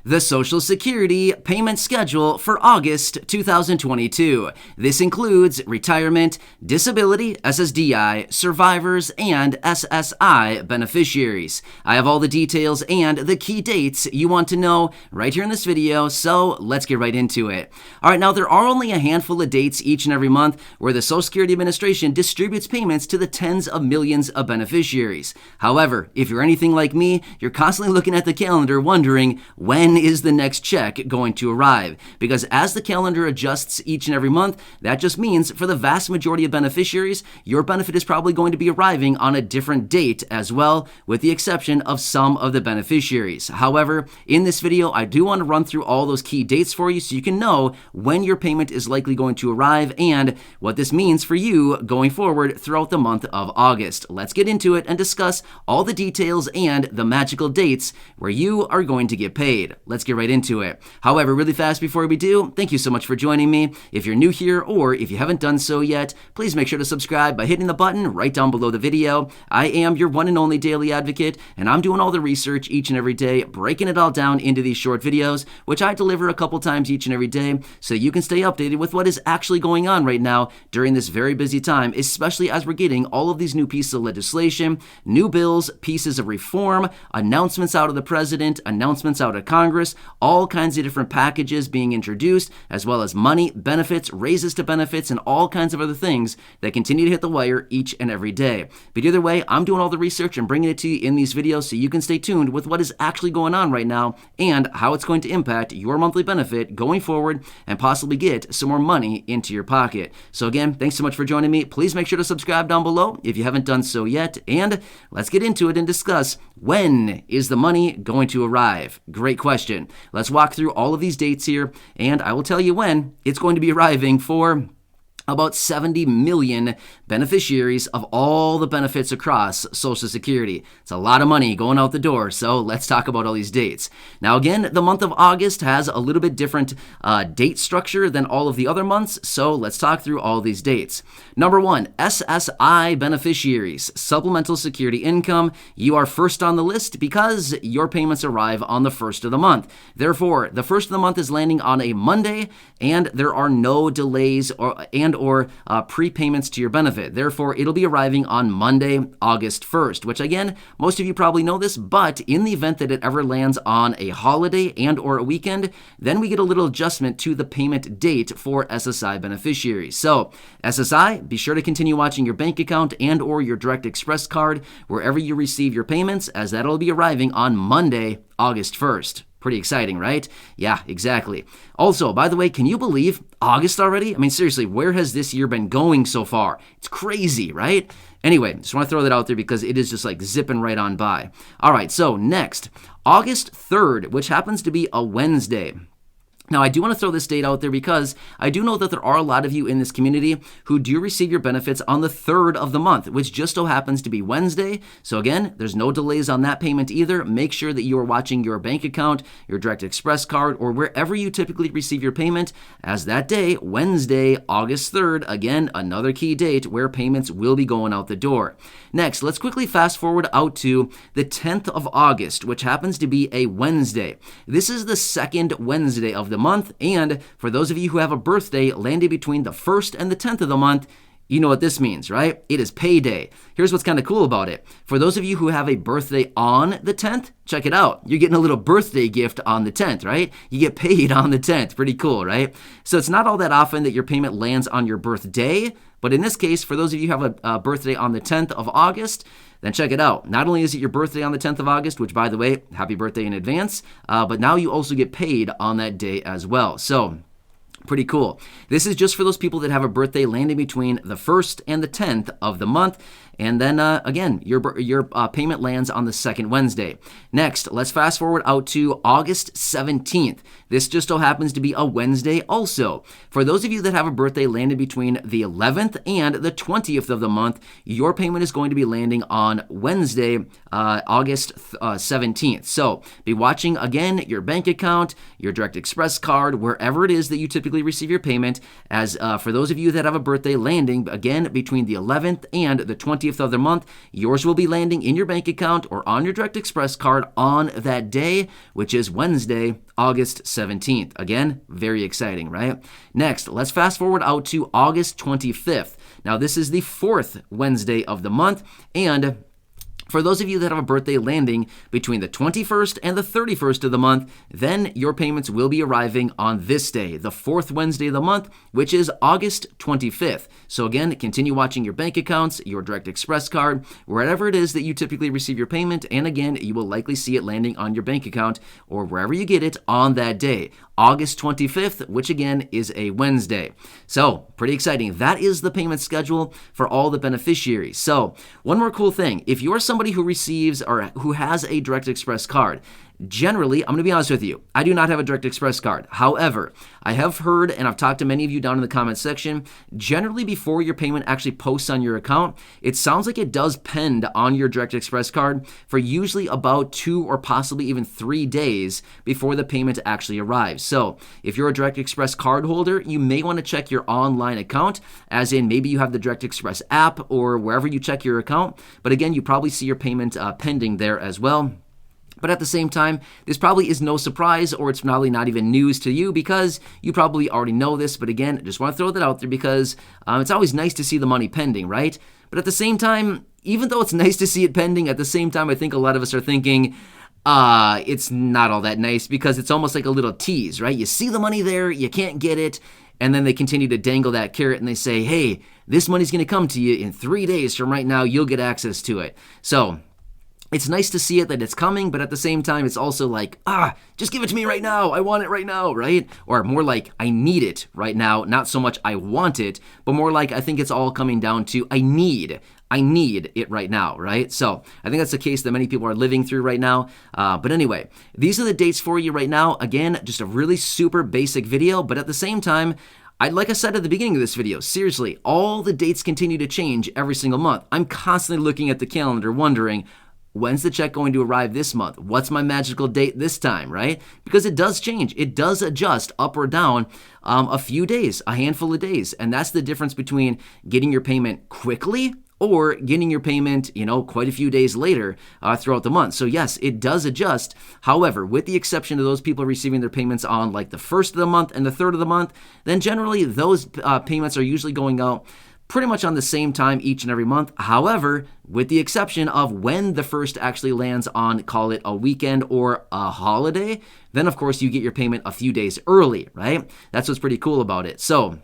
the Social Security payment schedule for August 2022. This includes retirement, disability, SSDI, survivors, and SSI beneficiaries. I have all the details and the key dates you want to know right here in this video, so let's get right into it. All right, now there are only a handful of dates each and every month where the Social Security Administration distributes payments to the tens of millions of beneficiaries. However, if you're anything like me, you're constantly looking at the calendar wondering when is the next check going to arrive, because as the calendar adjusts each and every month, that just means for the vast majority of beneficiaries, your benefit is probably going to be arriving on a different date as well, with the exception of some of the beneficiaries. However, in this video, I do want to run through all those key dates for you so you can know when your payment is likely going to arrive and what this means for you going forward throughout the month of August. Let's get into it and discuss all the details and the magical dates where you are going to get paid. Let's get right into it. However, really fast before we do, thank you so much for joining me. If you're new here or if you haven't done so yet, please make sure to subscribe by hitting the button right down below the video. I am your one and only daily advocate, and I'm doing all the research each and every day, breaking it all down into these short videos, which I deliver a couple times each and every day so you can stay updated with what is actually going on right now during this very busy time, especially as we're getting all of these new pieces of legislation, new bills, pieces of reform, announcements out of the president, announcements out of Congress, all kinds of different packages being introduced, as well as money, benefits, raises to benefits, and all kinds of other things that continue to hit the wire each and every day. But either way, I'm doing all the research and bringing it to you in these videos so you can stay tuned with what is actually going on right now and how it's going to impact your monthly benefit going forward and possibly get some more money into your pocket. So again, thanks so much for joining me. Please make sure to subscribe down below if you haven't done so yet, and let's get into it and discuss when is the money going to arrive. Great question. Let's walk through all of these dates here, and I will tell you when it's going to be arriving for about 70 million beneficiaries of all the benefits across Social Security. It's a lot of money going out the door, so let's talk about all these dates. Now again, the month of August has a little bit different date structure than all of the other months, so let's talk through all these dates. Number one, SSI beneficiaries, Supplemental Security Income. You are first on the list because your payments arrive on the first of the month. Therefore, the first of the month is landing on a Monday, and there are no delays or prepayments to your benefit. Therefore, it'll be arriving on Monday, August 1st, which again, most of you probably know this, but in the event that it ever lands on a holiday and or a weekend, then we get a little adjustment to the payment date for SSI beneficiaries. So SSI, be sure to continue watching your bank account and or your Direct Express card wherever you receive your payments, as that'll be arriving on Monday, August 1st. Pretty exciting, right? Yeah, exactly. Also, by the way, can you believe August already? I mean, seriously, where has this year been going so far? It's crazy, right? Anyway, just want to throw that out there because it is just like zipping right on by. All right, so next, August 3rd, which happens to be a Wednesday. Now, I do want to throw this date out there because I do know that there are a lot of you in this community who do receive your benefits on the 3rd of the month, which just so happens to be Wednesday. So again, there's no delays on that payment either. Make sure that you are watching your bank account, your Direct Express card, or wherever you typically receive your payment, as that day, Wednesday, August 3rd, again, another key date where payments will be going out the door. Next, let's quickly fast forward out to the 10th of August, which happens to be a Wednesday. This is the second Wednesday of the month, and for those of you who have a birthday landing between the 1st and the 10th of the month, you know what this means, right? It is payday. Here's what's kind of cool about it. For those of you who have a birthday on the 10th, check it out. You're getting a little birthday gift on the 10th, right? You get paid on the 10th. Pretty cool, right? So it's not all that often that your payment lands on your birthday, but in this case, for those of you who have a birthday on the 10th of August, then check it out. Not only is it your birthday on the 10th of August, which, by the way, happy birthday in advance, but now you also get paid on that day as well. So pretty cool. This is just for those people that have a birthday landing between the 1st and the 10th of the month. And then, again, your payment lands on the second Wednesday. Next, let's fast forward out to August 17th. This just so happens to be a Wednesday also. For those of you that have a birthday landing between the 11th and the 20th of the month, your payment is going to be landing on Wednesday, August 17th. So be watching, again, your bank account, your Direct Express card, wherever it is that you typically receive your payment, as for those of you that have a birthday landing, again, between the 11th and the 20th 20th of the month, yours will be landing in your bank account or on your Direct Express card on that day, which is Wednesday, August 17th. Again, very exciting, right? Next, let's fast forward out to August 25th. Now, this is the fourth Wednesday of the month, and for those of you that have a birthday landing between the 21st and the 31st of the month, then your payments will be arriving on this day, the fourth Wednesday of the month, which is August 25th. So again, continue watching your bank accounts, your Direct Express card, wherever it is that you typically receive your payment, and again, you will likely see it landing on your bank account or wherever you get it on that day, August 25th, which again is a Wednesday. So pretty exciting. That is the payment schedule for all the beneficiaries. So one more cool thing, if you're somebody who receives or who has a Direct Express card, generally, I'm going to be honest with you, I do not have a Direct Express card. However, I have heard, and I've talked to many of you down in the comments section, generally before your payment actually posts on your account, it sounds like it does pend on your Direct Express card for usually about 2 or possibly even 3 days before the payment actually arrives. So if you're a Direct Express card holder, you may want to check your online account, as in maybe you have the Direct Express app or wherever you check your account. But again, you probably see your payment pending there as well. But at the same time, this probably is no surprise, or it's probably not even news to you because you probably already know this. But again, I just want to throw that out there because it's always nice to see the money pending, right? But at the same time, even though it's nice to see it pending, at the same time, I think a lot of us are thinking, it's not all that nice because it's almost like a little tease, right? You see the money there, you can't get it, and then they continue to dangle that carrot and they say, hey, this money's going to come to you in 3 days from right now, you'll get access to it. So it's nice to see it that it's coming, but at the same time, it's also like, just give it to me right now. I want it right now, right? Or more like, I need it right now. Not so much I want it, but more like I think it's all coming down to I need it right now, right? So I think that's the case that many people are living through right now. But anyway, these are the dates for you right now. Again, just a really super basic video, but at the same time, like I said at the beginning of this video, seriously, all the dates continue to change every single month. I'm constantly looking at the calendar wondering, when's the check going to arrive this month? What's my magical date this time, right? Because it does change. It does adjust up or down a few days, a handful of days. And that's the difference between getting your payment quickly or getting your payment, quite a few days later throughout the month. So yes, it does adjust. However, with the exception of those people receiving their payments on like the first of the month and the third of the month, then generally those payments are usually going out pretty much on the same time each and every month. However, with the exception of when the first actually lands on, call it a weekend or a holiday, then of course you get your payment a few days early, right? That's what's pretty cool about it. So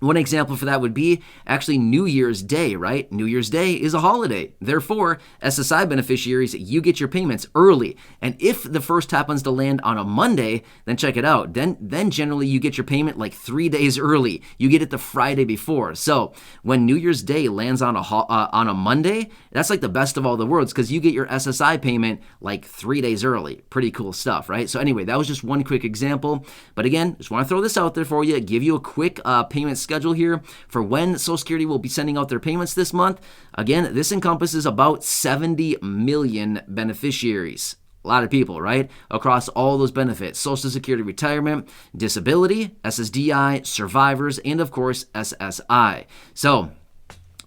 one example for that would be actually New Year's Day, right? New Year's Day is a holiday. Therefore, SSI beneficiaries, you get your payments early. And if the first happens to land on a Monday, then check it out. Then generally you get your payment like 3 days early. You get it the Friday before. So when New Year's Day lands on a Monday, that's like the best of all the worlds because you get your SSI payment like 3 days early. Pretty cool stuff, right? So anyway, that was just one quick example. But again, just want to throw this out there for you, give you a quick payment schedule here for when Social Security will be sending out their payments this month. Again, this encompasses about 70 million beneficiaries. A lot of people, right? Across all those benefits: Social Security, retirement, disability, SSDI, survivors, and of course, SSI. So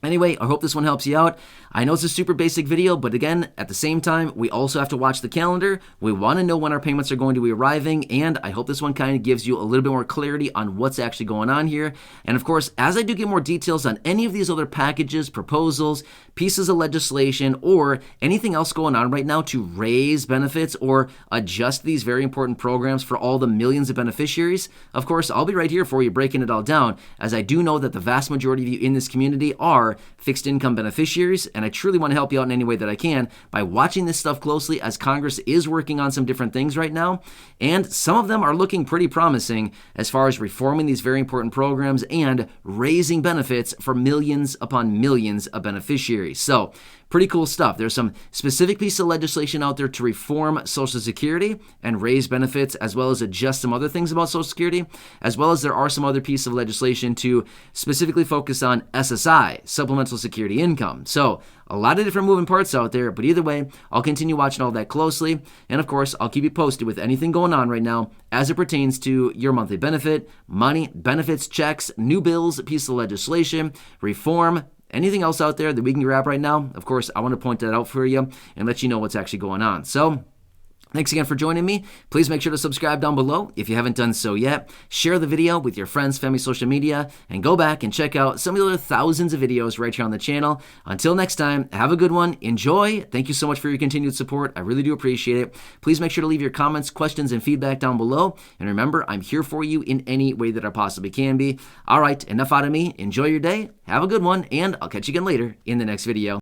anyway, I hope this one helps you out. I know it's a super basic video, but again, at the same time, we also have to watch the calendar. We want to know when our payments are going to be arriving, and I hope this one kind of gives you a little bit more clarity on what's actually going on here. And of course, as I do get more details on any of these other packages, proposals, pieces of legislation, or anything else going on right now to raise benefits or adjust these very important programs for all the millions of beneficiaries, of course, I'll be right here for you breaking it all down, as I do know that the vast majority of you in this community are fixed income beneficiaries, and I truly want to help you out in any way that I can by watching this stuff closely, as Congress is working on some different things right now, and some of them are looking pretty promising as far as reforming these very important programs and raising benefits for millions upon millions of beneficiaries. So pretty cool stuff. There's some specific piece of legislation out there to reform Social Security and raise benefits, as well as adjust some other things about Social Security, as well as there are some other pieces of legislation to specifically focus on SSI, Supplemental Security Income. So a lot of different moving parts out there, but either way, I'll continue watching all that closely. And of course, I'll keep you posted with anything going on right now as it pertains to your monthly benefit, money, benefits, checks, new bills, piece of legislation, reform, anything else out there that we can grab right now, of course, I want to point that out for you and let you know what's actually going on. So thanks again for joining me. Please make sure to subscribe down below if you haven't done so yet. Share the video with your friends, family, social media, and go back and check out some of the other thousands of videos right here on the channel. Until next time, have a good one. Enjoy. Thank you so much for your continued support. I really do appreciate it. Please make sure to leave your comments, questions, and feedback down below. And remember, I'm here for you in any way that I possibly can be. All right, enough out of me. Enjoy your day. Have a good one, and I'll catch you again later in the next video.